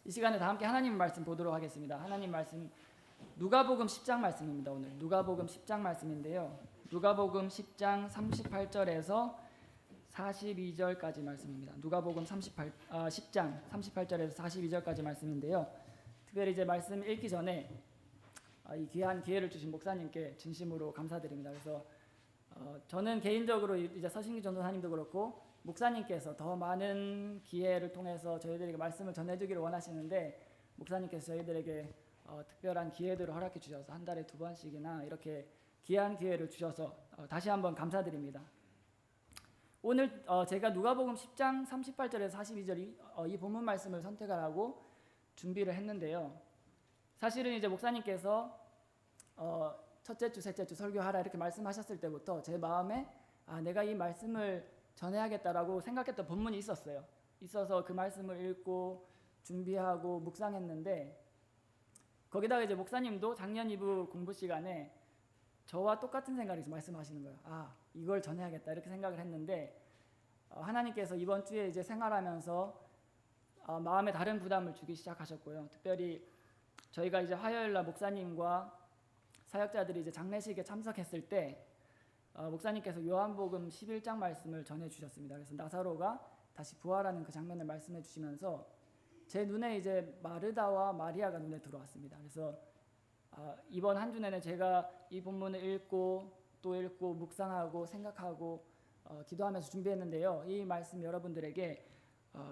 이 시간에 다 함께 하나님 말씀 보도록 하겠습니다. 하나님 말씀 누가복음 10장 말씀입니다. 오늘 누가복음 10장 말씀인데요. 누가복음 10장 38절에서 42절까지 말씀입니다. 누가복음 10장 38절에서 42절까지 말씀인데요. 특별히 이제 말씀 읽기 전에 이 귀한 기회를 주신 목사님께 진심으로 감사드립니다. 그래서 저는 개인적으로 이제 서신기 전도사님도 그렇고 목사님께서 더 많은 기회를 통해서 저희들에게 말씀을 전해주기를 원하시는데 목사님께서 저희들에게 특별한 기회들을 허락해 주셔서 한 달에 2번씩이나 이렇게 귀한 기회를 주셔서 다시 한번 감사드립니다. 오늘 제가 누가복음 10장 38절에서 42절 이 본문 말씀을 선택하라고 준비를 했는데요. 사실은 이제 목사님께서 첫째 주, 셋째 주 설교하라 이렇게 말씀하셨을 때부터 제 마음에 내가 이 말씀을 전해야겠다라고 생각했던 본문이 있었어요. 있어서 그 말씀을 읽고 준비하고 묵상했는데 거기다가 이제 목사님도 작년 2부 공부 시간에 저와 똑같은 생각에서 말씀하시는 거예요. 이걸 전해야겠다 이렇게 생각을 했는데 하나님께서 이번 주에 이제 생활하면서 마음에 다른 부담을 주기 시작하셨고요. 특별히 저희가 이제 화요일 날 목사님과 사역자들이 이제 장례식에 참석했을 때 목사님께서 요한복음 11장 말씀을 전해 주셨습니다. 그래서 나사로가 다시 부활하는 그 장면을 말씀해 주시면서 제 눈에 이제 마르다와 마리아가 눈에 들어왔습니다. 그래서 이번 한 주 내내 제가 이 본문을 읽고 또 읽고 묵상하고 생각하고 기도하면서 준비했는데요. 이 말씀 여러분들에게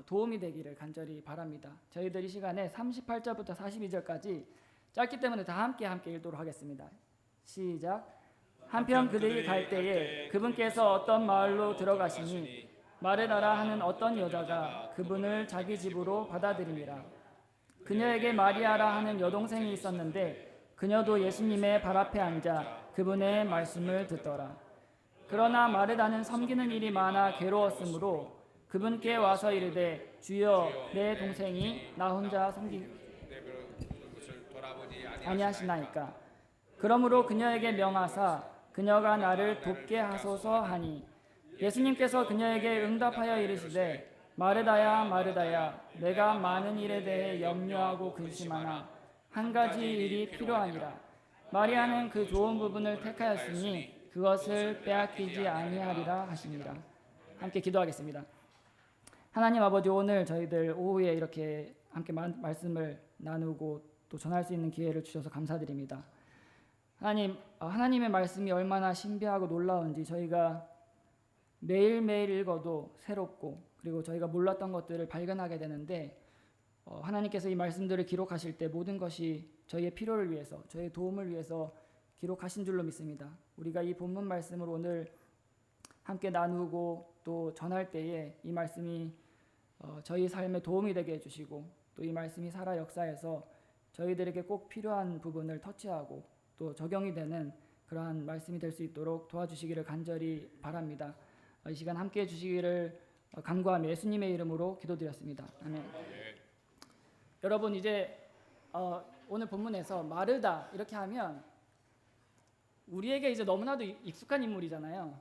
도움이 되기를 간절히 바랍니다. 저희들 이 시간에 38절부터 42절까지 짧기 때문에 다 함께 읽도록 하겠습니다. 시작. 한편 그들이 갈 때에 그분께서 어떤 마을로 들어가시니 마르다라 하는 어떤 여자가 그분을 자기 집으로 받아들이니라. 그녀에게 마리아라 하는 여동생이 있었는데 그녀도 예수님의 발 앞에 앉아 그분의 말씀을 듣더라. 그러나 마르다는 섬기는 일이 많아 괴로웠으므로 그분께 와서 이르되 주여 내 동생이 나 혼자 섬기지 아니하시나이까. 그러므로 그녀에게 명하사 그녀가 나를 돕게 하소서 하니 예수님께서 그녀에게 응답하여 이르시되 마르다야 마르다야 내가 많은 일에 대해 염려하고 근심하나 한 가지 일이 필요하니라. 마리아는 그 좋은 부분을 택하였으니 그것을 빼앗기지 아니하리라 하시니라. 함께 기도하겠습니다. 하나님 아버지, 오늘 저희들 오후에 이렇게 함께 말씀을 나누고 또 전할 수 있는 기회를 주셔서 감사드립니다. 하나님의 말씀이 얼마나 신비하고 놀라운지 저희가 매일매일 읽어도 새롭고 그리고 저희가 몰랐던 것들을 발견하게 되는데 하나님께서 이 말씀들을 기록하실 때 모든 것이 저희의 필요를 위해서 저희의 도움을 위해서 기록하신 줄로 믿습니다. 우리가 이 본문 말씀을 오늘 함께 나누고 또 전할 때에 이 말씀이 저희 삶에 도움이 되게 해주시고 또 이 말씀이 살아 역사해서 저희들에게 꼭 필요한 부분을 터치하고 또 적용이 되는 그러한 말씀이 될 수 있도록 도와주시기를 간절히 바랍니다. 이 시간 함께해 주시기를 간구하며 예수님의 이름으로 기도드렸습니다. 아멘. 여러분, 이제 오늘 본문에서 마르다 이렇게 하면 우리에게 이제 너무나도 익숙한 인물이잖아요.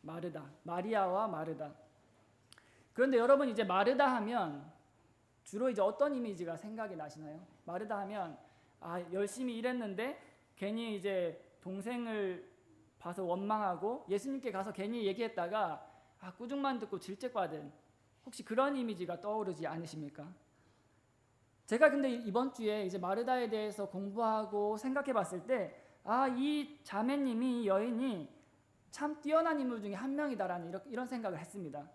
마르다, 마리아와 마르다. 그런데 여러분, 이제 마르다 하면 주로 이제 어떤 이미지가 생각이 나시나요? 마르다 하면 열심히 일했는데 괜히 이제 동생을 봐서 원망하고 예수님께 가서 괜히 얘기했다가 꾸중만 듣고 질책받은 혹시 그런 이미지가 떠오르지 않으십니까? 제가 근데 이번 주에 이제 마르다에 대해서 공부하고 생각해 봤을 때 이 자매님이, 이 여인이 참 뛰어난 인물 중에 한 명이다라는 이런 생각을 했습니다.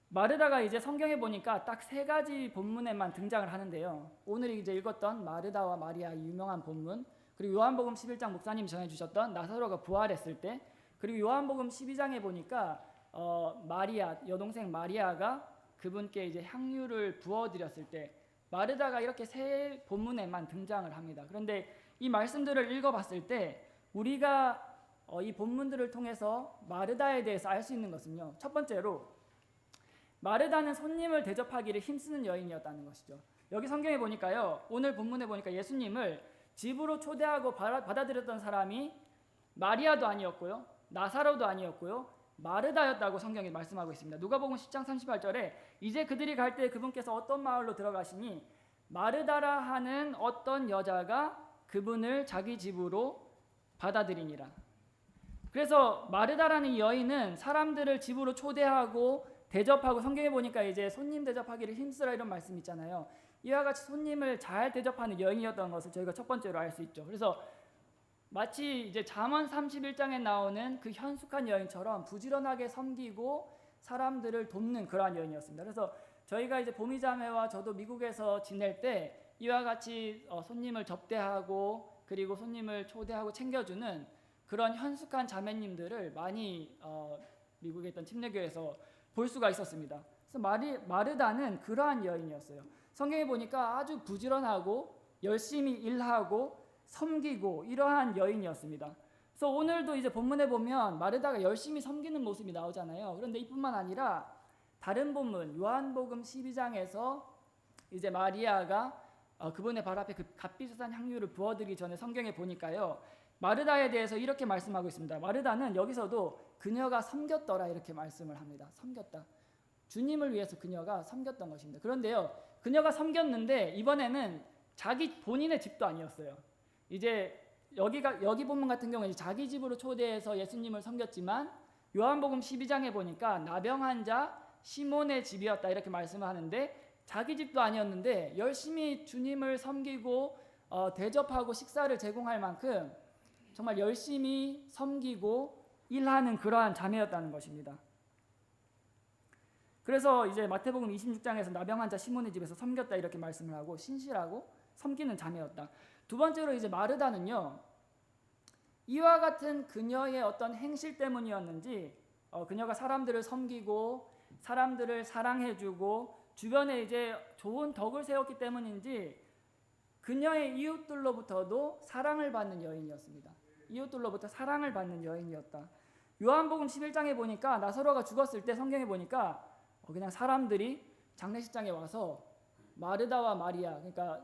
마르다가 이제 성경에 보니까 딱 3가지 본문에만 등장을 하는데요. 오늘 이제 읽었던 마르다와 마리아 유명한 본문, 그리고 요한복음 11장 목사님이 전해주셨던 나사로가 부활했을 때, 그리고 요한복음 12장에 보니까 마리아, 여동생 마리아가 그분께 이제 향유를 부어드렸을 때 마르다가 이렇게 3 본문에만 등장을 합니다. 그런데 이 말씀들을 읽어봤을 때 우리가 이 본문들을 통해서 마르다에 대해서 알 수 있는 것은요, 첫 번째로 마르다는 손님을 대접하기를 힘쓰는 여인이었다는 것이죠. 여기 성경에 보니까요, 오늘 본문에 보니까 예수님을 집으로 초대하고 받아들였던 사람이 마리아도 아니었고요, 나사로도 아니었고요, 마르다였다고 성경이 말씀하고 있습니다. 누가복음 10장 38절에 이제 그들이 갈 때 그분께서 어떤 마을로 들어가시니 마르다라 하는 어떤 여자가 그분을 자기 집으로 받아들이니라. 그래서 마르다라는 이 여인은 사람들을 집으로 초대하고 대접하고, 성경에 보니까 이제 손님 대접하기를 힘쓰라 이런 말씀 있잖아요. 이와 같이 손님을 잘 대접하는 여인이었던 것을 저희가 첫 번째로 알 수 있죠. 그래서 마치 이제 잠언 31장에 나오는 그 현숙한 여인처럼 부지런하게 섬기고 사람들을 돕는 그러한 여인이었습니다. 그래서 저희가 이제 보미자매와 저도 미국에서 지낼 때 이와 같이 손님을 접대하고 그리고 손님을 초대하고 챙겨주는 그런 현숙한 자매님들을 많이 미국에 있던 침례교회에서 볼 수가 있었습니다. 그래서 마르다는 그러한 여인이었어요. 성경에 보니까 아주 부지런하고 열심히 일하고 섬기고 이러한 여인이었습니다. 그래서 오늘도 이제 본문에 보면 마르다가 열심히 섬기는 모습이 나오잖아요. 그런데 이뿐만 아니라 다른 본문 요한복음 12장에서 이제 마리아가 그분의 발 앞에 그 값비싼 향유를 부어드리기 전에 성경에 보니까요, 마르다에 대해서 이렇게 말씀하고 있습니다. 마르다는 여기서도 그녀가 섬겼더라 이렇게 말씀을 합니다. 섬겼다. 주님을 위해서 그녀가 섬겼던 것입니다. 그런데요, 그녀가 섬겼는데 이번에는 자기 본인의 집도 아니었어요. 이제 여기 본문 같은 경우는 자기 집으로 초대해서 예수님을 섬겼지만 요한복음 12장에 보니까 나병 환자 시몬의 집이었다 이렇게 말씀을 하는데, 자기 집도 아니었는데 열심히 주님을 섬기고 대접하고 식사를 제공할 만큼 정말 열심히 섬기고 일하는 그러한 자매였다는 것입니다. 그래서 이제 마태복음 26장에서 나병 환자 시몬의 집에서 섬겼다 이렇게 말씀을 하고 신실하고 섬기는 자매였다. 두 번째로 이제 마르다는요, 이와 같은 그녀의 어떤 행실 때문이었는지 그녀가 사람들을 섬기고 사람들을 사랑해주고 주변에 이제 좋은 덕을 세웠기 때문인지 그녀의 이웃들로부터도 사랑을 받는 여인이었습니다. 이웃들로부터 사랑을 받는 여인이었다. 요한복음 11장에 보니까 나사로가 죽었을 때 성경에 보니까 그냥 사람들이 장례식장에 와서 마르다와 마리아, 그러니까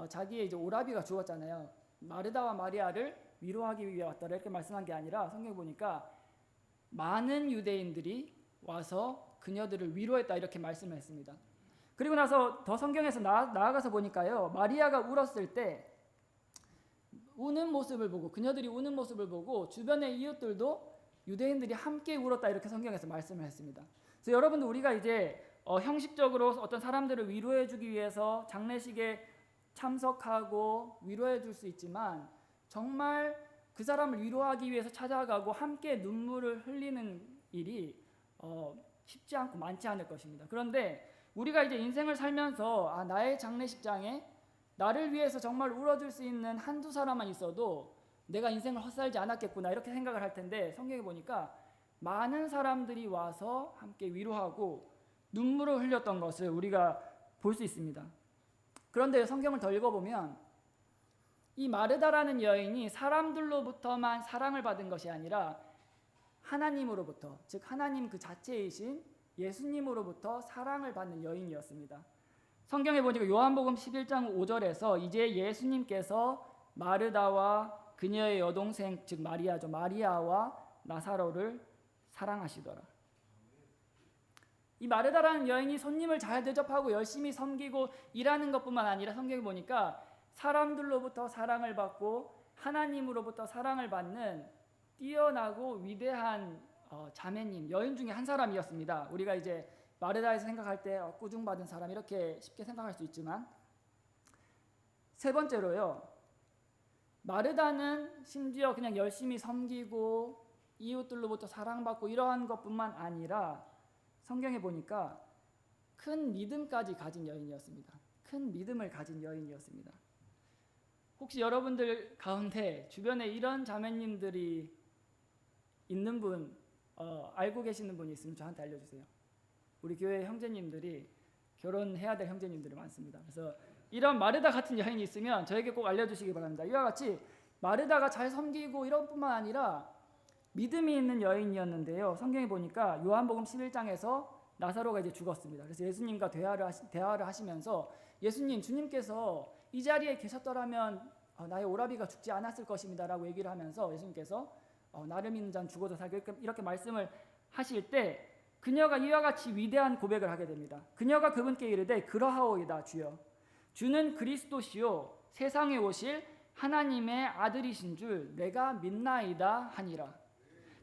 자기의 이제 오라비가 죽었잖아요. 마르다와 마리아를 위로하기 위해 왔다 이렇게 말씀한 게 아니라 성경에 보니까 많은 유대인들이 와서 그녀들을 위로했다 이렇게 말씀을 했습니다. 그리고 나서 더 성경에서 나아가서 보니까요, 마리아가 울었을 때 우는 모습을 보고 그녀들이 우는 모습을 보고 주변의 이웃들도 유대인들이 함께 울었다 이렇게 성경에서 말씀을 했습니다. 그래서 여러분들 우리가 이제 형식적으로 어떤 사람들을 위로해 주기 위해서 장례식에 참석하고 위로해 줄 수 있지만 정말 그 사람을 위로하기 위해서 찾아가고 함께 눈물을 흘리는 일이 쉽지 않고 많지 않을 것입니다. 그런데 우리가 이제 인생을 살면서 나의 장례식장에 나를 위해서 정말 울어줄 수 있는 한두 사람만 있어도 내가 인생을 헛살지 않았겠구나 이렇게 생각을 할 텐데, 성경에 보니까 많은 사람들이 와서 함께 위로하고 눈물을 흘렸던 것을 우리가 볼 수 있습니다. 그런데 성경을 더 읽어보면 이 마르다라는 여인이 사람들로부터만 사랑을 받은 것이 아니라 하나님으로부터, 즉 하나님 그 자체이신 예수님으로부터 사랑을 받는 여인이었습니다. 성경에 보니까 요한복음 11장 5절에서 이제 예수님께서 마르다와 그녀의 여동생 즉 마리아죠, 마리아와 나사로를 사랑하시더라. 이 마르다라는 여인이 손님을 잘 대접하고 열심히 섬기고 일하는 것뿐만 아니라 성경에 보니까 사람들로부터 사랑을 받고 하나님으로부터 사랑을 받는 뛰어나고 위대한 자매님, 여인 중에 한 사람이었습니다. 우리가 이제 마르다에서 생각할 때 꾸중받은 사람 이렇게 쉽게 생각할 수 있지만, 세 번째로요, 마르다는 심지어 그냥 열심히 섬기고 이웃들로부터 사랑받고 이러한 것뿐만 아니라 성경에 보니까 큰 믿음까지 가진 여인이었습니다. 큰 믿음을 가진 여인이었습니다. 혹시 여러분들 가운데 주변에 이런 자매님들이 있는 분, 알고 계시는 분이 있으면 저한테 알려주세요. 우리 교회 형제님들이 결혼해야 될 형제님들이 많습니다. 그래서 이런 마르다 같은 여인이 있으면 저에게 꼭 알려주시기 바랍니다. 이와 같이 마르다가 잘 섬기고 이런 뿐만 아니라 믿음이 있는 여인이었는데요, 성경에 보니까 요한복음 11장에서 나사로가 이제 죽었습니다. 그래서 예수님과 대화를 하시면서 예수님, 주님께서 이 자리에 계셨더라면 나의 오라비가 죽지 않았을 것입니다 라고 얘기를 하면서 예수님께서 나를 믿는 자는 죽어도 살고 이렇게 말씀을 하실 때 그녀가 이와 같이 위대한 고백을 하게 됩니다. 그녀가 그분께 이르되 그러하오이다 주여 주는 그리스도시요 세상에 오실 하나님의 아들이신 줄 내가 믿나이다 하니라.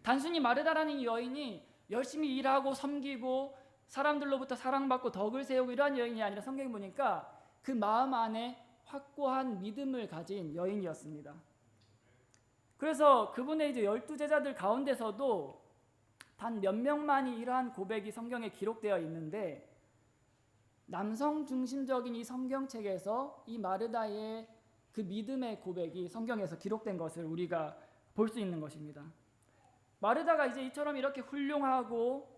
단순히 마르다라는 이 여인이 열심히 일하고 섬기고 사람들로부터 사랑받고 덕을 세우고 이러한 여인이 아니라 성경에 보니까 그 마음 안에 확고한 믿음을 가진 여인이었습니다. 그래서 그분의 이제 12제자들 가운데서도 단 몇 명만이 이러한 고백이 성경에 기록되어 있는데 남성 중심적인 이 성경책에서 이 마르다의 그 믿음의 고백이 성경에서 기록된 것을 우리가 볼 수 있는 것입니다. 마르다가 이제 이처럼 이렇게 훌륭하고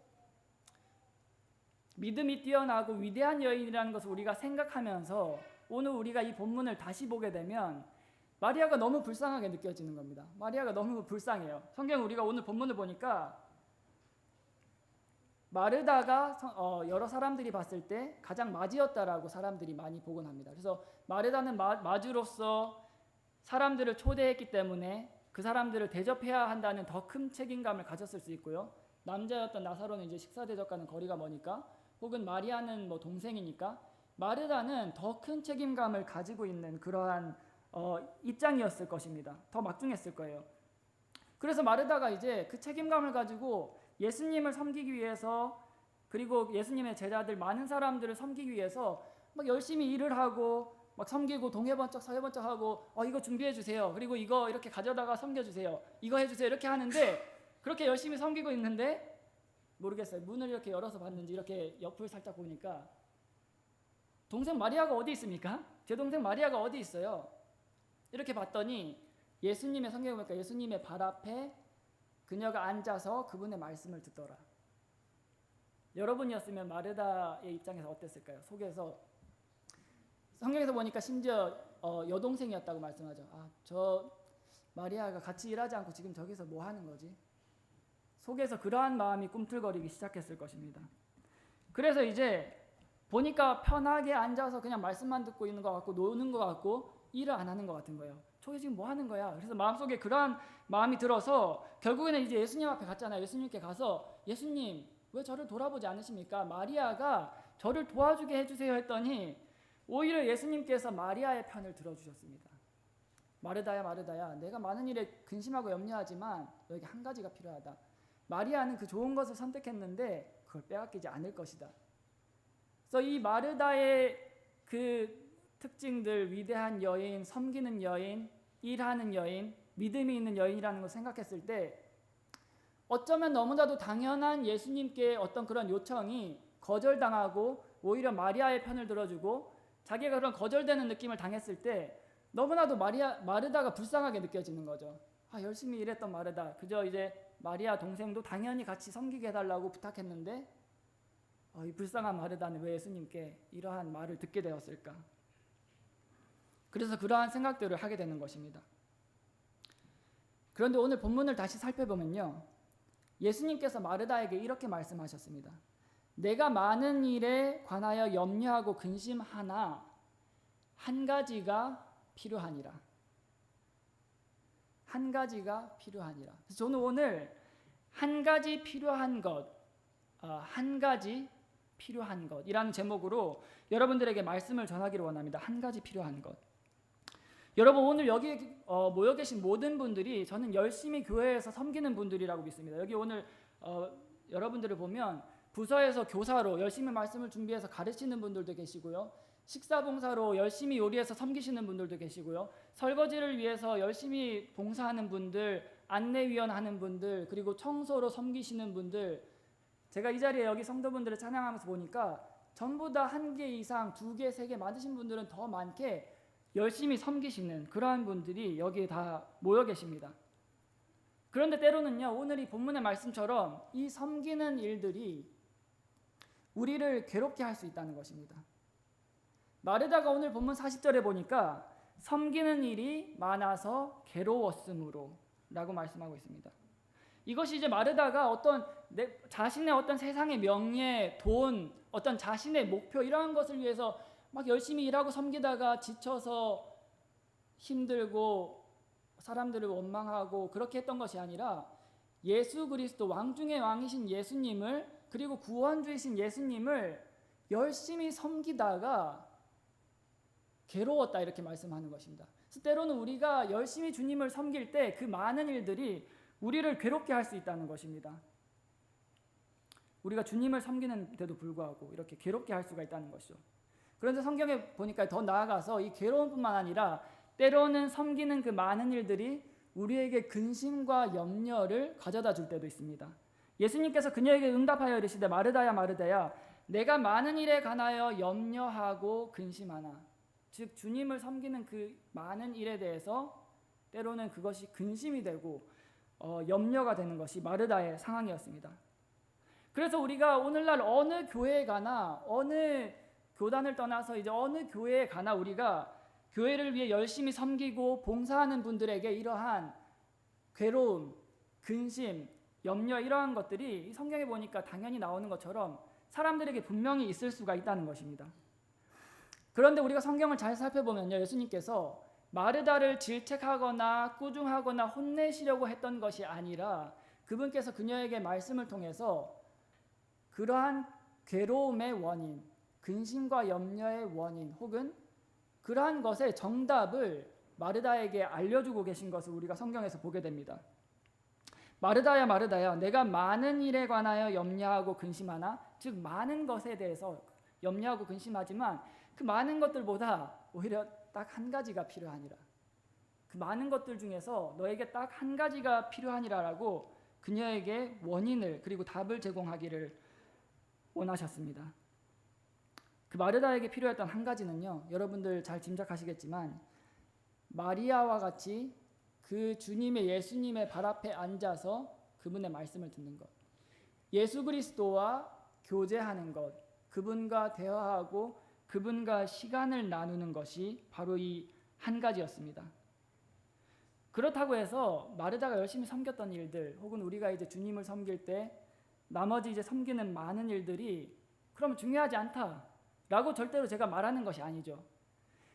믿음이 뛰어나고 위대한 여인이라는 것을 우리가 생각하면서 오늘 우리가 이 본문을 다시 보게 되면 마리아가 너무 불쌍하게 느껴지는 겁니다. 마리아가 너무 불쌍해요. 성경 우리가 오늘 본문을 보니까 마르다가 여러 사람들이 봤을 때 가장 맞이였다라고 사람들이 많이 보곤 합니다. 그래서 마르다는 마주로서 사람들을 초대했기 때문에 그 사람들을 대접해야 한다는 더 큰 책임감을 가졌을 수 있고요. 남자였던 나사로는 이제 식사 대접과는 거리가 머니까, 혹은 마리아는 뭐 동생이니까 마르다는 더 큰 책임감을 가지고 있는 그러한 입장이었을 것입니다. 더 막중했을 거예요. 그래서 마르다가 이제 그 책임감을 가지고 예수님을 섬기기 위해서, 그리고 예수님의 제자들 많은 사람들을 섬기기 위해서 막 열심히 일을 하고 막 섬기고 동해번쩍 서해번쩍 하고 이거 준비해 주세요. 그리고 이거 이렇게 가져다가 섬겨 주세요. 이거 해 주세요. 이렇게 하는데 그렇게 열심히 섬기고 있는데 모르겠어요. 문을 이렇게 열어서 봤는지 이렇게 옆을 살짝 보니까 동생 마리아가 어디 있습니까? 제 동생 마리아가 어디 있어요? 이렇게 봤더니 예수님의 성경에 보니까 예수님의 발 앞에 그녀가 앉아서 그분의 말씀을 듣더라. 여러분이었으면 마르다의 입장에서 어땠을까요? 속에서 성경에서 보니까 심지어 여동생이었다고 말씀하죠. 저 마리아가 같이 일하지 않고 지금 저기서 뭐 하는 거지? 속에서 그러한 마음이 꿈틀거리기 시작했을 것입니다. 그래서 이제 보니까 편하게 앉아서 그냥 말씀만 듣고 있는 것 같고 노는 것 같고 일을 안 하는 것 같은 거예요. 저게 지금 뭐 하는 거야? 그래서 마음속에 그러한 마음이 들어서 결국에는 이제 예수님 앞에 갔잖아요. 예수님께 가서 예수님 왜 저를 돌아보지 않으십니까? 마리아가 저를 도와주게 해주세요 했더니 오히려 예수님께서 마리아의 편을 들어주셨습니다. 마르다야 마르다야, 내가 많은 일에 근심하고 염려하지만 여기 한 가지가 필요하다. 마리아는 그 좋은 것을 선택했는데 그걸 빼앗기지 않을 것이다. 그래서 이 마르다의 그 특징들, 위대한 여인, 섬기는 여인, 일하는 여인, 믿음이 있는 여인이라는 걸 생각했을 때 어쩌면 너무나도 당연한 예수님께 어떤 그런 요청이 거절당하고 오히려 마리아의 편을 들어주고 자기가 그런 거절되는 느낌을 당했을 때 너무나도 마르다가 불쌍하게 느껴지는 거죠. 열심히 일했던 마르다, 그저 이제 마리아 동생도 당연히 같이 섬기게 해달라고 부탁했는데 이 불쌍한 마르다는 왜 예수님께 이러한 말을 듣게 되었을까? 그래서 그러한 생각들을 하게 되는 것입니다. 그런데 오늘 본문을 다시 살펴보면요, 예수님께서 마르다에게 이렇게 말씀하셨습니다. 내가 많은 일에 관하여 염려하고 근심하나 한 가지가 필요하니라. 한 가지가 필요하니라. 그래서 저는 오늘 한 가지 필요한 것, 한 가지 필요한 것이라는 제목으로 여러분들에게 말씀을 전하기를 원합니다. 한 가지 필요한 것. 여러분 오늘 여기 모여 계신 모든 분들이 저는 열심히 교회에서 섬기는 분들이라고 믿습니다. 여기 오늘 여러분들을 보면 부서에서 교사로 열심히 말씀을 준비해서 가르치는 분들도 계시고요. 식사봉사로 열심히 요리해서 섬기시는 분들도 계시고요. 설거지를 위해서 열심히 봉사하는 분들, 안내위원 하는 분들, 그리고 청소로 섬기시는 분들, 제가 이 자리에 여기 성도분들을 찬양하면서 보니까 전부 다 1개 이상, 2개, 3개 많으신 분들은 더 많게 열심히 섬기시는 그러한 분들이 여기에 다 모여 계십니다. 그런데 때로는요, 오늘 이 본문의 말씀처럼 이 섬기는 일들이 우리를 괴롭게 할 수 있다는 것입니다. 마르다가 오늘 본문 40절에 보니까 섬기는 일이 많아서 괴로웠으므로 라고 말씀하고 있습니다. 이것이 이제 마르다가 어떤 자신의 어떤 세상의 명예, 돈, 어떤 자신의 목표 이러한 것을 위해서 막 열심히 일하고 섬기다가 지쳐서 힘들고 사람들을 원망하고 그렇게 했던 것이 아니라 예수 그리스도 왕 중의 왕이신 예수님을, 그리고 구원주이신 예수님을 열심히 섬기다가 괴로웠다, 이렇게 말씀하는 것입니다. 그래서 때로는 우리가 열심히 주님을 섬길 때 그 많은 일들이 우리를 괴롭게 할 수 있다는 것입니다. 우리가 주님을 섬기는데도 불구하고 이렇게 괴롭게 할 수가 있다는 것이죠. 그런데 성경에 보니까 더 나아가서 이 괴로움뿐만 아니라 때로는 섬기는 그 많은 일들이 우리에게 근심과 염려를 가져다 줄 때도 있습니다. 예수님께서 그녀에게 응답하여 이르시되 마르다야 마르다야 내가 많은 일에 관하여 염려하고 근심하나. 즉 주님을 섬기는 그 많은 일에 대해서 때로는 그것이 근심이 되고 염려가 되는 것이 마르다의 상황이었습니다. 그래서 우리가 오늘날 어느 교회에 가나, 어느 교단을 떠나서 이제 어느 교회에 가나 우리가 교회를 위해 열심히 섬기고 봉사하는 분들에게 이러한 괴로움, 근심, 염려, 이러한 것들이 성경에 보니까 당연히 나오는 것처럼 사람들에게 분명히 있을 수가 있다는 것입니다. 그런데 우리가 성경을 잘 살펴보면요, 예수님께서 마르다를 질책하거나 꾸중하거나 혼내시려고 했던 것이 아니라 그분께서 그녀에게 말씀을 통해서 그러한 괴로움의 원인, 근심과 염려의 원인, 혹은 그러한 것의 정답을 마르다에게 알려주고 계신 것을 우리가 성경에서 보게 됩니다. 마르다야 마르다야 내가 많은 일에 관하여 염려하고 근심하나. 즉 많은 것에 대해서 염려하고 근심하지만 그 많은 것들보다 오히려 딱 한 가지가 필요하니라. 그 많은 것들 중에서 너에게 딱 한 가지가 필요하니라라고 그녀에게 원인을, 그리고 답을 제공하기를 원하셨습니다. 그 마르다에게 필요했던 한 가지는요, 여러분들 잘 짐작하시겠지만 마리아와 같이 그 주님의, 예수님의 발 앞에 앉아서 그분의 말씀을 듣는 것, 예수 그리스도와 교제하는 것, 그분과 대화하고 그분과 시간을 나누는 것이 바로 이 한 가지였습니다. 그렇다고 해서 마르다가 열심히 섬겼던 일들, 혹은 우리가 이제 주님을 섬길 때 나머지 이제 섬기는 많은 일들이 그럼 중요하지 않다라고 절대로 제가 말하는 것이 아니죠.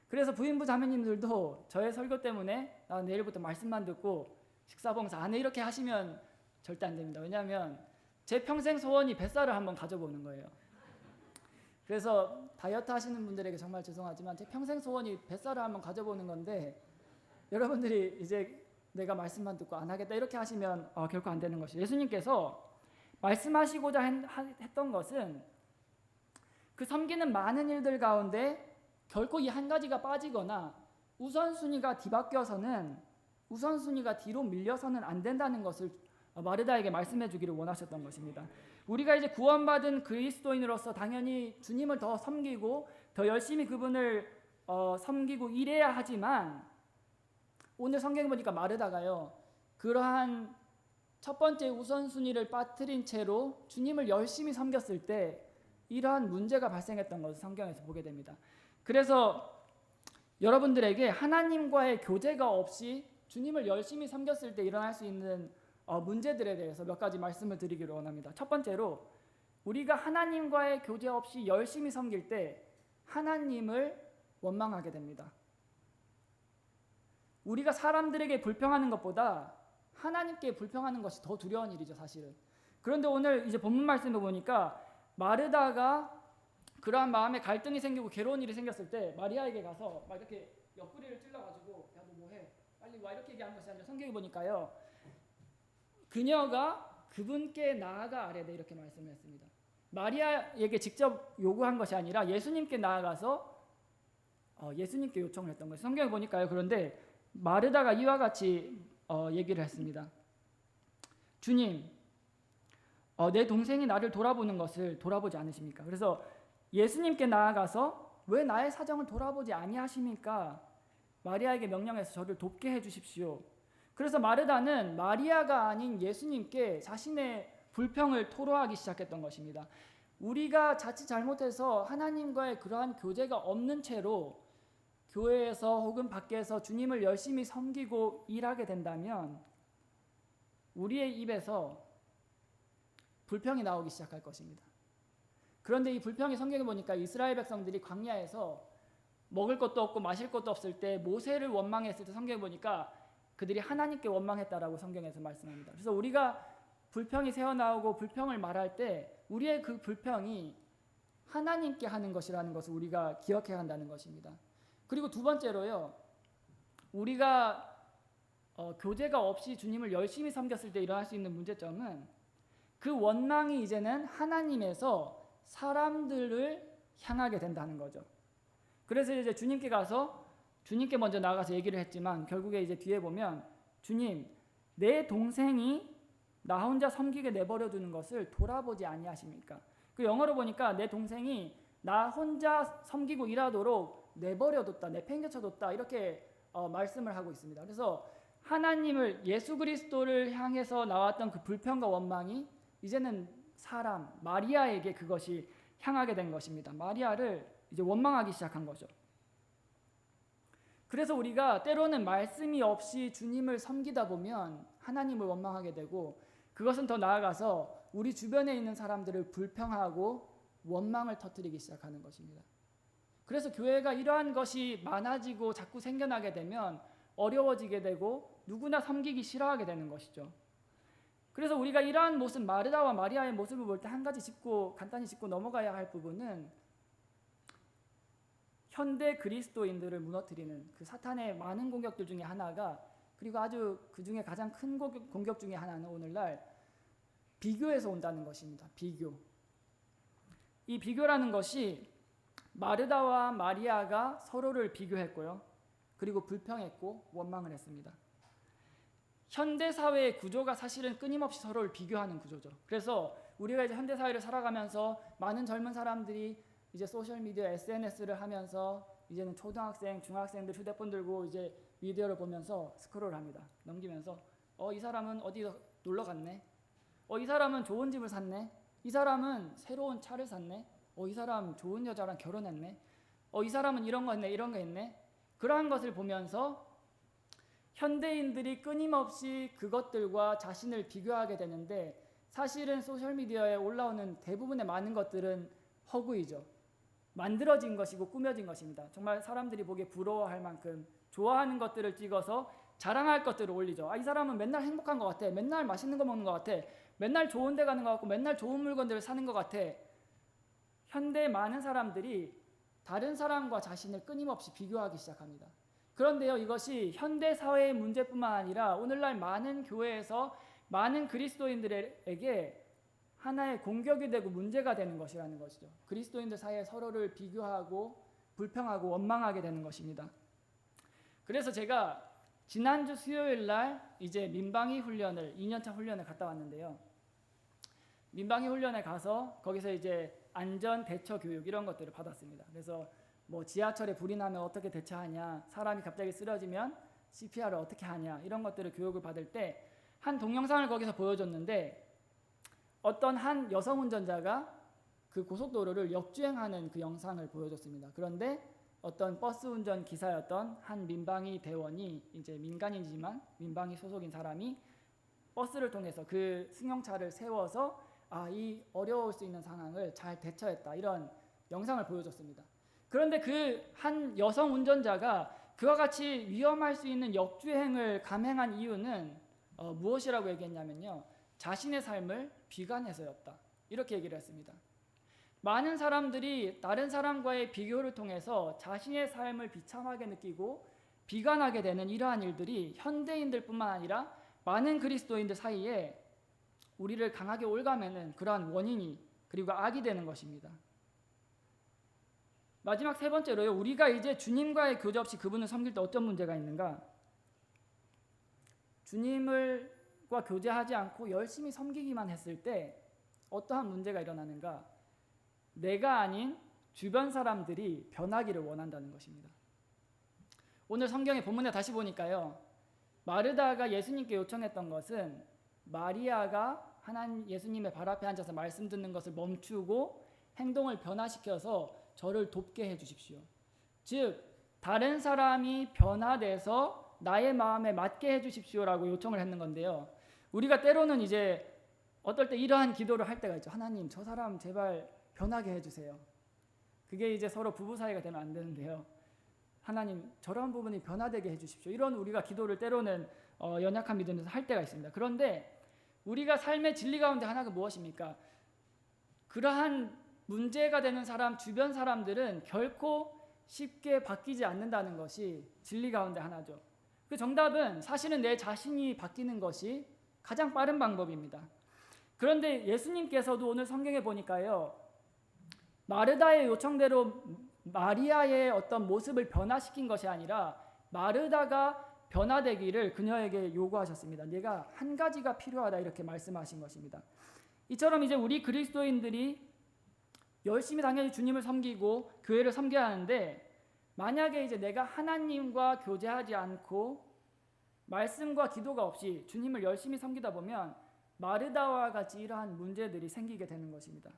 그래서 부인부 자매님들도 저의 설교 때문에 나 내일부터 말씀만 듣고 식사봉사 안 해, 이렇게 하시면 절대 안 됩니다. 왜냐하면 제 평생 소원이 뱃살을 한번 가져보는 거예요. 그래서 다이어트 하시는 분들에게 정말 죄송하지만 제 평생 소원이 뱃살을 한번 가져보는 건데, 여러분들이 이제 내가 말씀만 듣고 안 하겠다 이렇게 하시면 결코 안 되는 것이죠. 예수님께서 말씀하시고자 했던 것은 그 섬기는 많은 일들 가운데 결코 이 한 가지가 빠지거나 우선순위가 뒤로 밀려서는 안 된다는 것을 마르다에게 말씀해 주기를 원하셨던 것입니다. 우리가 이제 구원받은 그리스도인으로서 당연히 주님을 더 섬기고 더 열심히 그분을 섬기고 일해야 하지만, 오늘 성경에 보니까 마르다가요, 그러한 첫 번째 우선순위를 빠뜨린 채로 주님을 열심히 섬겼을 때 이러한 문제가 발생했던 것을 성경에서 보게 됩니다. 그래서 여러분들에게 하나님과의 교제가 없이 주님을 열심히 섬겼을 때 일어날 수 있는 문제들에 대해서 몇 가지 말씀을 드리기를 원합니다. 첫 번째로, 우리가 하나님과의 교제 없이 열심히 섬길 때 하나님을 원망하게 됩니다. 우리가 사람들에게 불평하는 것보다 하나님께 불평하는 것이 더 두려운 일이죠, 사실은. 그런데 오늘 이제 본문 말씀을 보니까 마르다가 그러한 마음에 갈등이 생기고 괴로운 일이 생겼을 때 마리아에게 가서 막 이렇게 옆구리를 찔러가지고 야, 너 뭐해? 빨리 와, 이렇게 얘기한 것이 아니라 성경에 보니까요, 그녀가 그분께 나아가 아뢰되 이렇게 말씀을 했습니다. 마리아에게 직접 요구한 것이 아니라 예수님께 나아가서 예수님께 요청을 했던 것이 성경에 보니까요. 그런데 마르다가 이와 같이 얘기를 했습니다. 주님, 내 동생이 나를 돌아보는 것을 돌아보지 않으십니까? 그래서 예수님께 나아가서 왜 나의 사정을 돌아보지 아니하십니까? 마리아에게 명령해서 저를 돕게 해주십시오. 그래서 마르다는 마리아가 아닌 예수님께 자신의 불평을 토로하기 시작했던 것입니다. 우리가 자칫 잘못해서 하나님과의 그러한 교제가 없는 채로 교회에서 혹은 밖에서 주님을 열심히 섬기고 일하게 된다면 우리의 입에서 불평이 나오기 시작할 것입니다. 그런데 이 불평이 성경에 보니까 이스라엘 백성들이 광야에서 먹을 것도 없고 마실 것도 없을 때 모세를 원망했을 때 성경에 보니까 그들이 하나님께 원망했다라고 성경에서 말씀합니다. 그래서 우리가 불평이 새어나오고 불평을 말할 때 우리의 그 불평이 하나님께 하는 것이라는 것을 우리가 기억해야 한다는 것입니다. 그리고 두 번째로요, 우리가 교제가 없이 주님을 열심히 섬겼을 때 일어날 수 있는 문제점은 그 원망이 이제는 하나님에서 사람들을 향하게 된다는 거죠. 그래서 이제 주님께 가서 주님께 먼저 나가서 얘기를 했지만 결국에 이제 뒤에 보면 주님, 내 동생이 나 혼자 섬기게 내버려 두는 것을 돌아보지 아니하십니까? 그 영어로 보니까 내 동생이 나 혼자 섬기고 일하도록 내버려뒀다, 내팽개쳐뒀다 이렇게 말씀을 하고 있습니다. 그래서 하나님을 예수 그리스도를 향해서 나왔던 그 불평과 원망이 이제는 사람 마리아에게 그것이 향하게 된 것입니다. 마리아를 이제 원망하기 시작한 거죠. 그래서 우리가 때로는 말씀이 없이 주님을 섬기다 보면 하나님을 원망하게 되고 그것은 더 나아가서 우리 주변에 있는 사람들을 불평하고 원망을 터뜨리기 시작하는 것입니다. 그래서 교회가 이러한 것이 많아지고 자꾸 생겨나게 되면 어려워지게 되고 누구나 섬기기 싫어하게 되는 것이죠. 그래서 우리가 이러한 모습, 마르다와 마리아의 모습을 볼 때 한 가지 간단히 짚고 넘어가야 할 부분은 현대 그리스도인들을 무너뜨리는 그 사탄의 많은 공격들 중에 하나가, 그리고 아주 그 중에 가장 큰 공격 중에 하나는 오늘날 비교에서 온다는 것입니다. 비교. 이 비교라는 것이 마르다와 마리아가 서로를 비교했고요. 그리고 불평했고 원망을 했습니다. 현대 사회의 구조가 사실은 끊임없이 서로를 비교하는 구조죠. 그래서 우리가 이제 현대 사회를 살아가면서 많은 젊은 사람들이 이제 소셜 미디어 SNS를 하면서 이제는 초등학생, 중학생들 휴대폰 들고 이제 미디어를 보면서 스크롤 합니다. 넘기면서 이 사람은 어디 놀러 갔네. 이 사람은 좋은 집을 샀네. 이 사람은 새로운 차를 샀네. 이 사람 좋은 여자랑 결혼했네. 이 사람은 이런 거 했네, 이런 거 했네. 그러한 것을 보면서 현대인들이 끊임없이 그것들과 자신을 비교하게 되는데 사실은 소셜미디어에 올라오는 대부분의 많은 것들은 허구이죠. 만들어진 것이고 꾸며진 것입니다. 정말 사람들이 보기에 부러워할 만큼 좋아하는 것들을 찍어서 자랑할 것들을 올리죠. 이 사람은 맨날 행복한 것 같아. 맨날 맛있는 거 먹는 것 같아. 맨날 좋은 데 가는 것 같고 맨날 좋은 물건들을 사는 것 같아. 현대 많은 사람들이 다른 사람과 자신을 끊임없이 비교하기 시작합니다. 그런데요, 이것이 현대 사회의 문제뿐만 아니라 오늘날 많은 교회에서 많은 그리스도인들에게 하나의 공격이 되고 문제가 되는 것이라는 것이죠. 그리스도인들 사이에 서로를 비교하고 불평하고 원망하게 되는 것입니다. 그래서 제가 지난주 수요일 날 이제 민방위 훈련을 2년차 훈련을 갔다 왔는데요. 민방위 훈련에 가서 거기서 이제 안전 대처 교육 이런 것들을 받았습니다. 그래서 뭐 지하철에 불이 나면 어떻게 대처하냐, 사람이 갑자기 쓰러지면 CPR을 어떻게 하냐 이런 것들을 교육을 받을 때 한 동영상을 거기서 보여줬는데 어떤 한 여성 운전자가 그 고속도로를 역주행하는 그 영상을 보여줬습니다. 그런데 어떤 버스 운전 기사였던 한 민방위 대원이 이제 민간인이지만 민방위 소속인 사람이 버스를 통해서 그 승용차를 세워서 이 어려울 수 있는 상황을 잘 대처했다 이런 영상을 보여줬습니다. 그런데 그 한 여성 운전자가 그와 같이 위험할 수 있는 역주행을 감행한 이유는 무엇이라고 얘기했냐면요, 자신의 삶을 비관해서였다 이렇게 얘기를 했습니다. 많은 사람들이 다른 사람과의 비교를 통해서 자신의 삶을 비참하게 느끼고 비관하게 되는 이러한 일들이 현대인들뿐만 아니라 많은 그리스도인들 사이에 우리를 강하게 올가매는 그러한 원인이 그리고 악이 되는 것입니다. 마지막 세 번째로요, 우리가 이제 주님과의 교제 없이 그분을 섬길 때 어떤 문제가 있는가? 주님과 교제하지 않고 열심히 섬기기만 했을 때 어떠한 문제가 일어나는가? 내가 아닌 주변 사람들이 변하기를 원한다는 것입니다. 오늘 성경의 본문에 다시 보니까요, 마르다가 예수님께 요청했던 것은 마리아가 예수님의 발 앞에 앉아서 말씀 듣는 것을 멈추고 행동을 변화시켜서 저를 돕게 해주십시오. 즉 다른 사람이 변화돼서 나의 마음에 맞게 해주십시오라고 요청을 했는 건데요. 우리가 때로는 이제 어떨 때 이러한 기도를 할 때가 있죠. 하나님, 저 사람 제발 변하게 해주세요. 그게 이제 서로 부부 사이가 되면 안 되는데요. 하나님, 저런 부분이 변화되게 해주십시오. 이런 우리가 기도를 때로는 연약한 믿음에서 할 때가 있습니다. 그런데 우리가 삶의 진리 가운데 하나가 무엇입니까? 그러한 문제가 되는 사람, 주변 사람들은 결코 쉽게 바뀌지 않는다는 것이 진리 가운데 하나죠. 그 정답은 사실은 내 자신이 바뀌는 것이 가장 빠른 방법입니다. 그런데 예수님께서도 오늘 성경에 보니까요, 마르다의 요청대로 마리아의 어떤 모습을 변화시킨 것이 아니라 마르다가 변화되기를 그녀에게 요구하셨습니다. 내가 한 가지가 필요하다 이렇게 말씀하신 것입니다. 이처럼 이제 우리 그리스도인들이 열심히 당연히 주님을 섬기고 교회를 섬겨야 하는데, 만약에 이제 내가 하나님과 교제하지 않고 말씀과 기도가 없이 주님을 열심히 섬기다 보면 마르다와 같이 이러한 문제들이 생기게 되는 것입니다.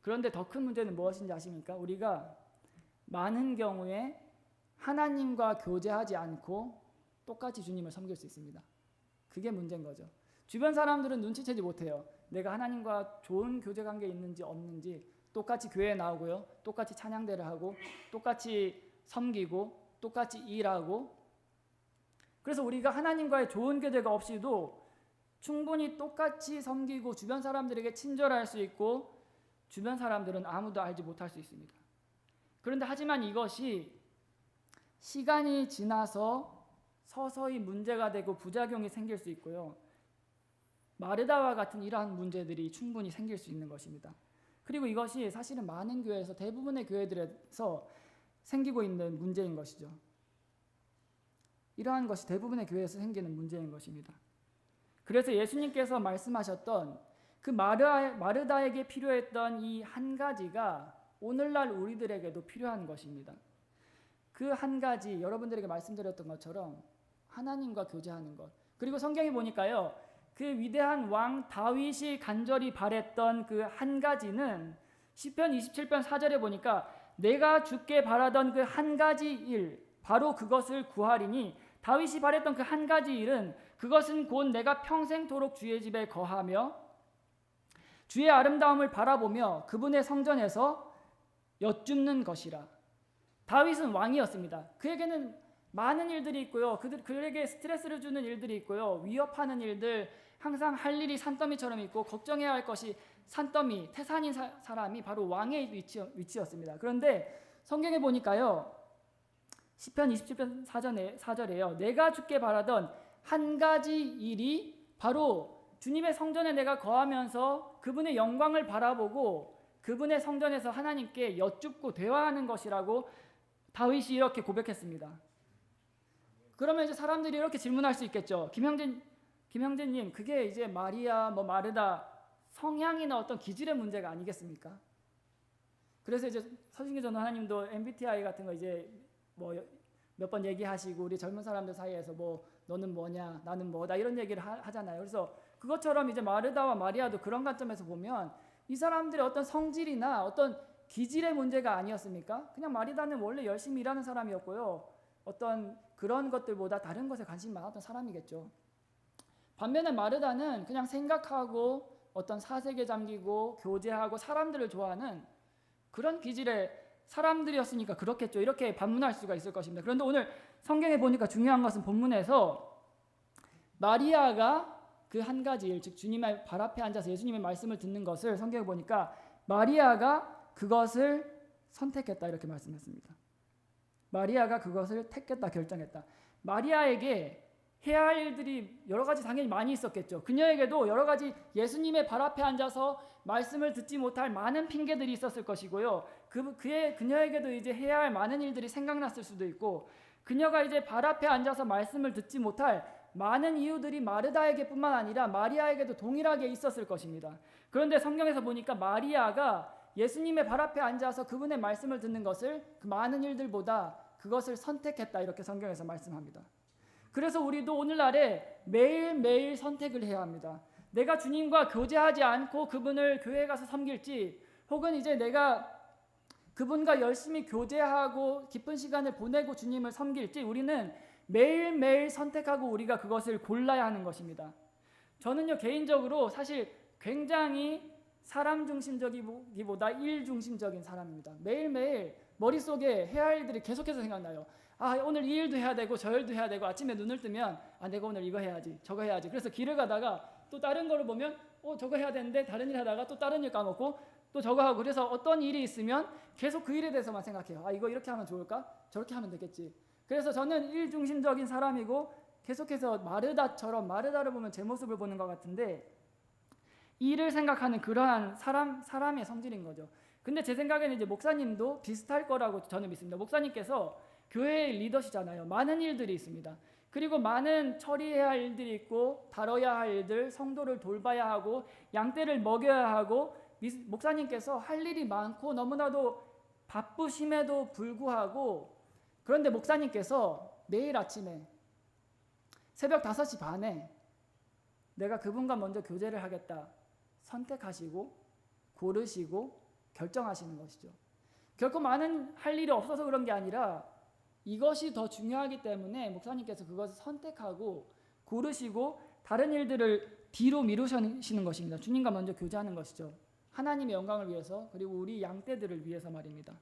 그런데 더 큰 문제는 무엇인지 아십니까? 우리가 많은 경우에 하나님과 교제하지 않고 똑같이 주님을 섬길 수 있습니다. 그게 문제인 거죠. 주변 사람들은 눈치채지 못해요. 내가 하나님과 좋은 교제 관계 있는지 없는지. 똑같이 교회에 나오고요, 똑같이 찬양대를 하고, 똑같이 섬기고, 똑같이 일하고. 그래서 우리가 하나님과의 좋은 교제가 없이도 충분히 똑같이 섬기고 주변 사람들에게 친절할 수 있고, 주변 사람들은 아무도 알지 못할 수 있습니다. 그런데 하지만 이것이 시간이 지나서 서서히 문제가 되고 부작용이 생길 수 있고요, 마르다와 같은 이러한 문제들이 충분히 생길 수 있는 것입니다. 그리고 이것이 사실은 많은 교회에서, 대부분의 교회들에서 생기고 있는 문제인 것이죠. 이러한 것이 대부분의 교회에서 생기는 문제인 것입니다. 그래서 예수님께서 말씀하셨던 그 마르다에게 필요했던 이 한 가지가 오늘날 우리들에게도 필요한 것입니다. 그 한 가지, 여러분들에게 말씀드렸던 것처럼 하나님과 교제하는 것. 그리고 성경에 보니까요, 그 위대한 왕 다윗이 간절히 바랬던 그 한 가지는 시편 27편 4절에 보니까 내가 주께 바라던 그 한 가지 일, 바로 그것을 구하리니, 다윗이 바랬던 그 한 가지 일은 그것은 곧 내가 평생토록 주의 집에 거하며 주의 아름다움을 바라보며 그분의 성전에서 여쭙는 것이라. 다윗은 왕이었습니다. 그에게는 많은 일들이 있고요, 그에게 스트레스를 주는 일들이 있고요, 위협하는 일들, 항상 할 일이 산더미처럼 있고 걱정해야 할 것이 산더미, 태산인 사람이 바로 왕의 위치였습니다. 그런데 성경에 보니까요, 시편 27편 4절에요. 내가 주께 바라던 한 가지 일이 바로 주님의 성전에 내가 거하면서 그분의 영광을 바라보고 그분의 성전에서 하나님께 여쭙고 대화하는 것이라고 다윗이 이렇게 고백했습니다. 그러면 이제 사람들이 이렇게 질문할 수 있겠죠. 김형제님, 그게 이제 마리아, 마르다 성향이나 어떤 기질의 문제가 아니겠습니까? 그래서 이제 서신기 전도 하나님도 MBTI 같은 거 이제 몇 번 얘기하시고, 우리 젊은 사람들 사이에서 너는 뭐냐, 나는 뭐다, 이런 얘기를 하잖아요. 그래서 그것처럼 이제 마르다와 마리아도 그런 관점에서 보면 이 사람들의 어떤 성질이나 어떤 기질의 문제가 아니었습니까? 그냥 마리다는 원래 열심히 일하는 사람이었고요, 어떤 그런 것들보다 다른 것에 관심이 많았던 사람이겠죠. 반면에 마르다는 그냥 생각하고 어떤 사색에 잠기고 교제하고 사람들을 좋아하는 그런 기질의 사람들이었으니까 그렇겠죠. 이렇게 반문할 수가 있을 것입니다. 그런데 오늘 성경에 보니까 중요한 것은 본문에서 마리아가 그 한 가지 일, 즉 주님의 발 앞에 앉아서 예수님의 말씀을 듣는 것을 성경에 보니까 마리아가 그것을 선택했다 이렇게 말씀했습니다. 마리아가 그것을 택했다, 결정했다. 마리아에게 해야 할 일들이 여러 가지 당연히 많이 있었겠죠. 그녀에게도 여러 가지 예수님의 발 앞에 앉아서 말씀을 듣지 못할 많은 핑계들이 있었을 것이고요. 그녀에게도 이제 해야 할 많은 일들이 생각났을 수도 있고, 그녀가 이제 발 앞에 앉아서 말씀을 듣지 못할 많은 이유들이 마르다에게뿐만 아니라 마리아에게도 동일하게 있었을 것입니다. 그런데 성경에서 보니까 마리아가 예수님의 발 앞에 앉아서 그분의 말씀을 듣는 것을 그 많은 일들보다 그것을 선택했다 이렇게 성경에서 말씀합니다. 그래서 우리도 오늘날에 매일매일 선택을 해야 합니다. 내가 주님과 교제하지 않고 그분을 교회에 가서 섬길지, 혹은 이제 내가 그분과 열심히 교제하고 깊은 시간을 보내고 주님을 섬길지, 우리는 매일매일 선택하고 우리가 그것을 골라야 하는 것입니다. 저는요, 개인적으로 사실 굉장히 사람 중심적이기보다 일 중심적인 사람입니다. 매일매일 머릿속에 해야 할 일들이 계속해서 생각나요. 오늘 이 일도 해야 되고 저 일도 해야 되고, 아침에 눈을 뜨면 내가 오늘 이거 해야지 저거 해야지. 그래서 길을 가다가 또 다른 거를 보면 저거 해야 되는데 다른 일 하다가 또 다른 일 까먹고 또 저거 하고, 그래서 어떤 일이 있으면 계속 그 일에 대해서만 생각해요. 이거 이렇게 하면 좋을까? 저렇게 하면 되겠지. 그래서 저는 일중심적인 사람이고 계속해서 마르다를 보면 제 모습을 보는 것 같은데, 일을 생각하는 그러한 사람의 성질인 거죠. 근데 제 생각에는 이제 목사님도 비슷할 거라고 저는 믿습니다. 목사님께서 교회의 리더시잖아요. 많은 일들이 있습니다. 그리고 많은 처리해야 할 일들이 있고 다뤄야 할 일들, 성도를 돌봐야 하고 양떼를 먹여야 하고, 목사님께서 할 일이 많고 너무나도 바쁘심에도 불구하고, 그런데 목사님께서 매일 아침에 새벽 5시 반에 내가 그분과 먼저 교제를 하겠다 선택하시고 고르시고 결정하시는 것이죠. 결코 많은 할 일이 없어서 그런 게 아니라 이것이 더 중요하기 때문에 목사님께서 그것을 선택하고 고르시고 다른 일들을 뒤로 미루시는 것입니다. 주님과 먼저 교제하는 것이죠. 하나님의 영광을 위해서, 그리고 우리 양떼들을 위해서 말입니다.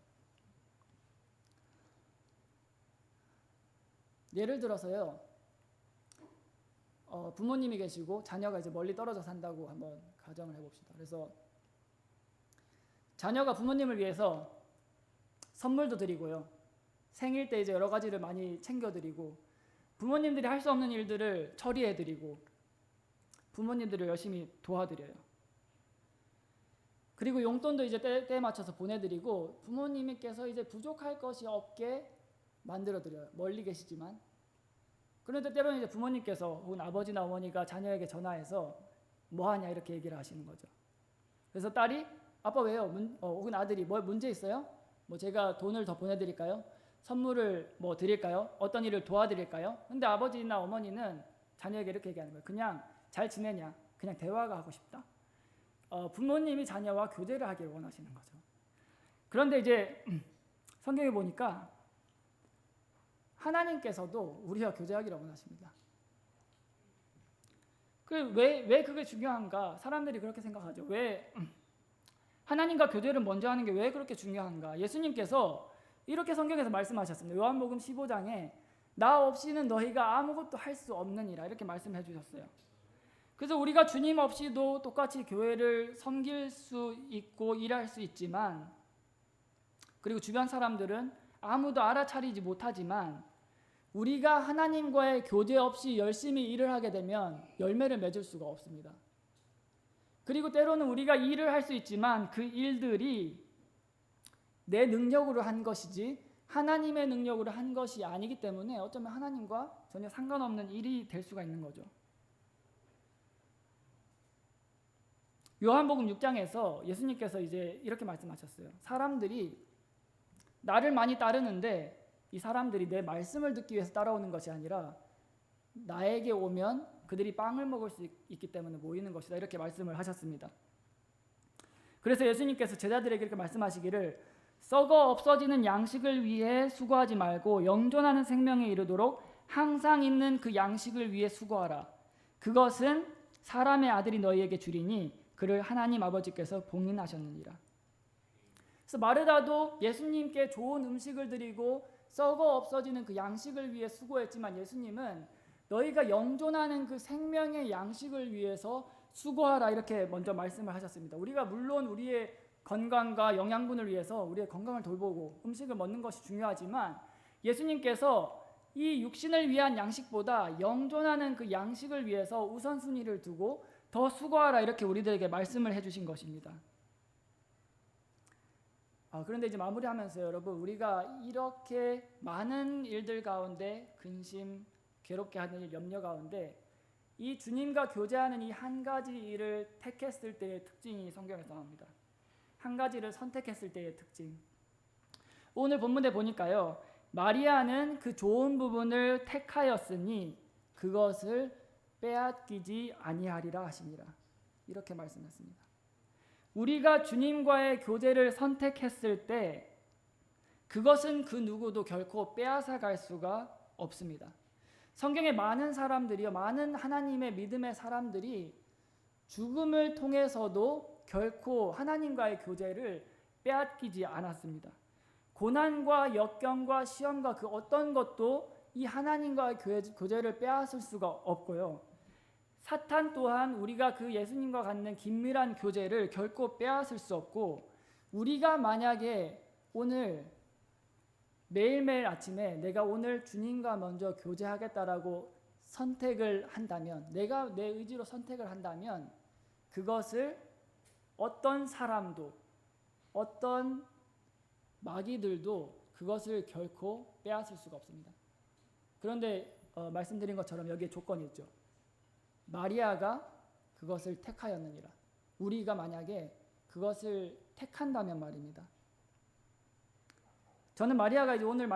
예를 들어서요, 부모님이 계시고 자녀가 이제 멀리 떨어져 산다고 한번 가정을 해봅시다. 그래서 자녀가 부모님을 위해서 선물도 드리고요, 생일 때 이제 여러 가지를 많이 챙겨드리고, 부모님들이 할 수 없는 일들을 처리해드리고, 부모님들을 열심히 도와드려요. 그리고 용돈도 이제 때에 맞춰서 보내드리고, 부모님께서 이제 부족할 것이 없게 만들어드려요. 멀리 계시지만. 그런데 때로는 이제 부모님께서 혹은 아버지나 어머니가 자녀에게 전화해서 뭐 하냐 이렇게 얘기를 하시는 거죠. 그래서 딸이 아빠 왜요? 혹은 아들이 뭐 문제 있어요? 뭐 제가 돈을 더 보내드릴까요? 선물을 뭐 드릴까요? 어떤 일을 도와드릴까요? 근데 아버지나 어머니는 자녀에게 이렇게 얘기하는 거예요. 그냥 잘 지내냐? 그냥 대화가 하고 싶다. 부모님이 자녀와 교제를 하길 원하시는 거죠. 그런데 이제 성경에 보니까 하나님께서도 우리와 교제하기를 원하십니다. 왜 그게 중요한가? 사람들이 그렇게 생각하죠. 왜 하나님과 교제를 먼저 하는 게 왜 그렇게 중요한가? 예수님께서 이렇게 성경에서 말씀하셨습니다. 요한복음 15장에 나 없이는 너희가 아무것도 할 수 없느니라 이렇게 말씀해 주셨어요. 그래서 우리가 주님 없이도 똑같이 교회를 섬길 수 있고 일할 수 있지만, 그리고 주변 사람들은 아무도 알아차리지 못하지만, 우리가 하나님과의 교제 없이 열심히 일을 하게 되면 열매를 맺을 수가 없습니다. 그리고 때로는 우리가 일을 할 수 있지만 그 일들이 내 능력으로 한 것이지 하나님의 능력으로 한 것이 아니기 때문에 어쩌면 하나님과 전혀 상관없는 일이 될 수가 있는 거죠. 요한복음 6장에서 예수님께서 이제 이렇게 말씀하셨어요. 사람들이 나를 많이 따르는데 이 사람들이 내 말씀을 듣기 위해서 따라오는 것이 아니라 나에게 오면 그들이 빵을 먹을 수 있기 때문에 모이는 것이다 이렇게 말씀을 하셨습니다. 그래서 예수님께서 제자들에게 이렇게 말씀하시기를 썩어 없어지는 양식을 위해 수고하지 말고 영존하는 생명에 이르도록 항상 있는 그 양식을 위해 수고하라. 그것은 사람의 아들이 너희에게 주리니 그를 하나님 아버지께서 봉인하셨느니라. 그래서 마르다도 예수님께 좋은 음식을 드리고 썩어 없어지는 그 양식을 위해 수고했지만, 예수님은 너희가 영존하는 그 생명의 양식을 위해서 수고하라 이렇게 먼저 말씀을 하셨습니다. 우리가 물론 우리의 건강과 영양분을 위해서 우리의 건강을 돌보고 음식을 먹는 것이 중요하지만, 예수님께서 이 육신을 위한 양식보다 영존하는 그 양식을 위해서 우선순위를 두고 더 수고하라 이렇게 우리들에게 말씀을 해주신 것입니다. 그런데 이제 마무리하면서요, 여러분, 우리가 이렇게 많은 일들 가운데 근심, 괴롭게 하는 일, 염려 가운데 이 주님과 교제하는 이 한 가지 일을 택했을 때의 특징이 성경에서 나옵니다. 한 가지를 선택했을 때의 특징. 오늘 본문에 보니까요, 마리아는 그 좋은 부분을 택하였으니 그것을 빼앗기지 아니하리라 하시니라 이렇게 말씀했습니다. 우리가 주님과의 교제를 선택했을 때 그것은 그 누구도 결코 빼앗아 갈 수가 없습니다. 성경에 많은 사람들이요, 많은 하나님의 믿음의 사람들이 죽음을 통해서도 결코 하나님과의 교제를 빼앗기지 않았습니다. 고난과 역경과 시험과 그 어떤 것도 이 하나님과의 교제를 빼앗을 수가 없고요. 사탄 또한 우리가 그 예수님과 갖는 긴밀한 교제를 결코 빼앗을 수 없고, 우리가 만약에 오늘 매일매일 아침에 내가 오늘 주님과 먼저 교제하겠다라고 선택을 한다면, 내가 내 의지로 선택을 한다면 그것을 어떤 사람도 어떤 마귀들도 그것을 결코 빼앗을 수가 없습니다. 그런데 말씀드린 것처럼 여기에 조건이 있죠. 마리아가 그것을 택하였느니라. 우리가 만약에 그것을 택한다면 말입니다. 저는 마리아가 이제 오늘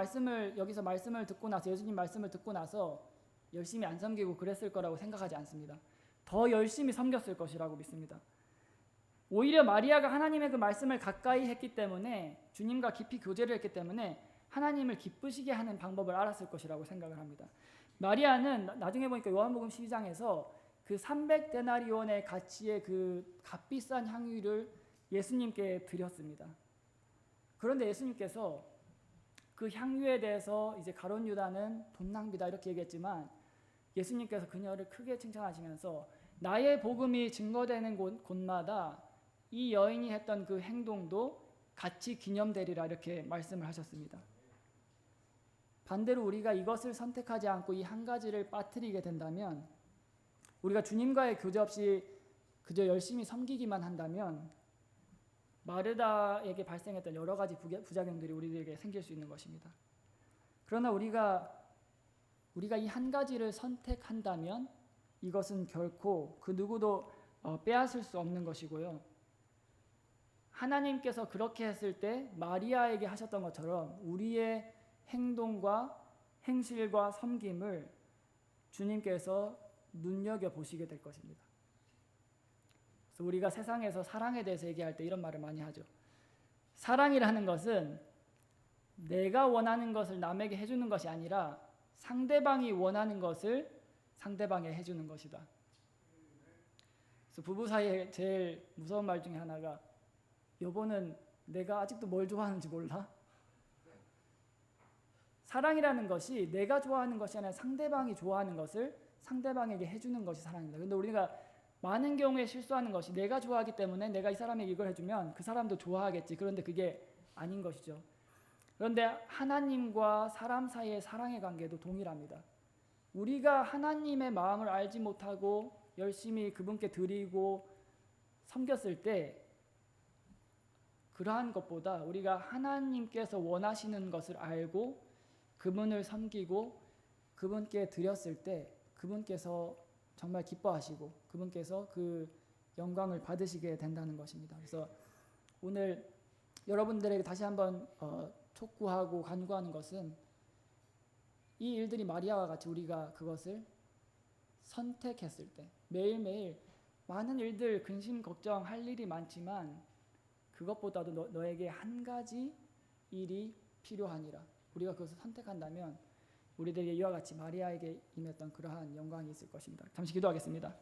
여기서 말씀을 듣고 나서, 예수님 말씀을 듣고 나서 열심히 안 섬기고 그랬을 거라고 생각하지 않습니다. 더 열심히 섬겼을 것이라고 믿습니다. 오히려 마리아가 하나님의 그 말씀을 가까이 했기 때문에, 주님과 깊이 교제를 했기 때문에 하나님을 기쁘시게 하는 방법을 알았을 것이라고 생각을 합니다. 마리아는 나중에 보니까 요한복음 12장에서 그 300데나리온의 가치의 그 값비싼 향유를 예수님께 드렸습니다. 그런데 예수님께서 그 향유에 대해서 이제 가룟 유다는 돈 낭비다 이렇게 얘기했지만, 예수님께서 그녀를 크게 칭찬하시면서 나의 복음이 증거되는 곳마다 이 여인이 했던 그 행동도 같이 기념되리라 이렇게 말씀을 하셨습니다. 반대로 우리가 이것을 선택하지 않고 이 한 가지를 빠뜨리게 된다면, 우리가 주님과의 교제 없이 그저 열심히 섬기기만 한다면 마르다에게 발생했던 여러 가지 부작용들이 우리들에게 생길 수 있는 것입니다. 그러나 우리가 이 한 가지를 선택한다면 이것은 결코 그 누구도 빼앗을 수 없는 것이고요. 하나님께서 그렇게 했을 때 마리아에게 하셨던 것처럼 우리의 행동과 행실과 섬김을 주님께서 눈여겨보시게 될 것입니다. 그래서 우리가 세상에서 사랑에 대해서 얘기할 때 이런 말을 많이 하죠. 사랑이라는 것은 내가 원하는 것을 남에게 해주는 것이 아니라 상대방이 원하는 것을 상대방에게 해주는 것이다. 그래서 부부 사이에 제일 무서운 말 중에 하나가, 여보는 내가 아직도 뭘 좋아하는지 몰라? 사랑이라는 것이 내가 좋아하는 것이 아니라 상대방이 좋아하는 것을 상대방에게 해주는 것이 사랑입니다. 그런데 우리가 많은 경우에 실수하는 것이, 내가 좋아하기 때문에 내가 이 사람에게 이걸 해주면 그 사람도 좋아하겠지. 그런데 그게 아닌 것이죠. 그런데 하나님과 사람 사이의 사랑의 관계도 동일합니다. 우리가 하나님의 마음을 알지 못하고 열심히 그분께 드리고 섬겼을 때, 그러한 것보다 우리가 하나님께서 원하시는 것을 알고 그분을 섬기고 그분께 드렸을 때 그분께서 정말 기뻐하시고 그분께서 그 영광을 받으시게 된다는 것입니다. 그래서 오늘 여러분들에게 다시 한번 촉구하고 간구하는 것은, 이 일들이 마리아와 같이 우리가 그것을 선택했을 때, 매일매일 많은 일들 근심 걱정할 일이 많지만 그것보다도 너에게 한 가지 일이 필요하니라. 우리가 그것을 선택한다면 우리들에게 이와 같이 마리아에게 임했던 그러한 영광이 있을 것입니다. 잠시 기도하겠습니다.